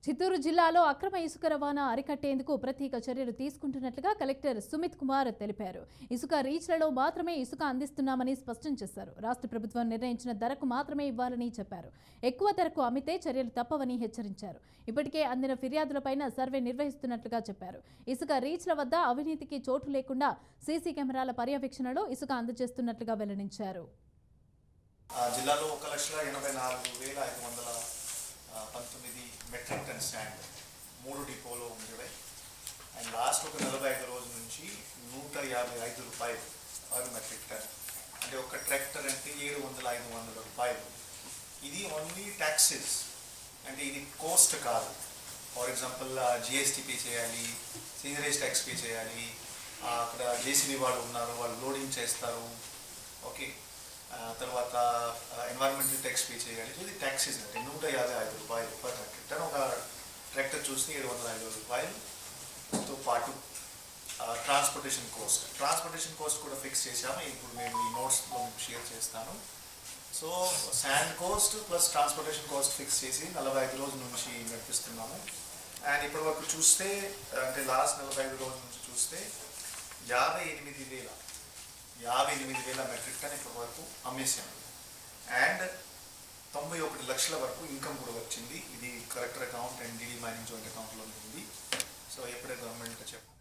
చిత్తూరు జిల్లాలో అక్రమ ఇసుక రవాణా అరికట్టేందుకు ప్రత్యేక చర్యలు తీసుకుంటున్నట్లుగా కలెక్టర్ సుమిత్ కుమార్ తెలిపారు. ఇసుక రీచ్లలో మాత్రమే ఇసుక అందిస్తున్నామని స్పష్టం చేశారు. రాష్ట్ర ప్రభుత్వం నిర్ణయించిన ధరకు మాత్రమే ఇవ్వాలని చెప్పారు. ఎక్కువ ధరకు అమ్మితే చర్యలు తప్పవని హెచ్చరించారు. ఇప్పటికే అందిన ఫిర్యాదులపైన సర్వే నిర్వహిస్తున్నట్లుగా చెప్పారు. ఇసుక రీచ్ల వద్ద అవినీతికి చోటు లేకుండా సీసీ కెమెరాల పర్యవేక్షణలో ఇసుక అందజేస్తున్నట్లుగా వెల్లడించారు. జిల్లాలో 1,84,519 మెట్రిక్ టన్ శాండ్ 3 డిపోలో ఉండేవి. అండ్ లాస్ట్ ఒక 45 రోజుల నుంచి ₹155 పర్ మెట్రిక్ టన్, అంటే ఒక ట్రాక్టర్ అంటే 700-500 రూపాయలు. ఇది ఓన్లీ ట్యాక్సెస్, అంటే ఇది కోస్ట్ కాదు. ఫర్ ఎగ్జాంపుల్ జిఎస్టీ పే చేయాలి, సీనరేజ్ ట్యాక్స్ పే చేయాలి, అక్కడ జేసీబీ వాళ్ళు ఉన్నారు, వాళ్ళు లోడింగ్ చేస్తారు. ఓకే, తర్వాత ఎన్వైరన్మెంటల్ ట్యాక్స్ పే చేయాలి. ఇది ట్యాక్సెస్ అంటే ₹155 పర్ మెట్రిక్ టన్. ఒక ట్రాక్టర్ చూస్తే ₹705తో పాటు ట్రాన్స్పోర్టేషన్ కాస్ట్ కూడా ఫిక్స్ చేశాము. ఇప్పుడు మేము ఈ నోట్స్లో మీకు షేర్ చేస్తాను. So sand cost plus transportation cost fix చేసి 45 రోజుల నుంచి నడిపిస్తున్నాము. అండ్ ఇప్పటి వరకు చూస్తే, అంటే లాస్ట్ 45 రోజుల నుంచి చూస్తే 58,000 మెట్రిక్ టన్ ఇప్పటి వరకు అమ్మేసాము. అండ్ 91 లక్షల వరకు ఇన్కమ్ కూడా వచ్చింది. ఇది collector account and DD mining joint అకౌంట్లో ఉంది. సో ఎప్పుడే గవర్నమెంట్ చెప్పారు.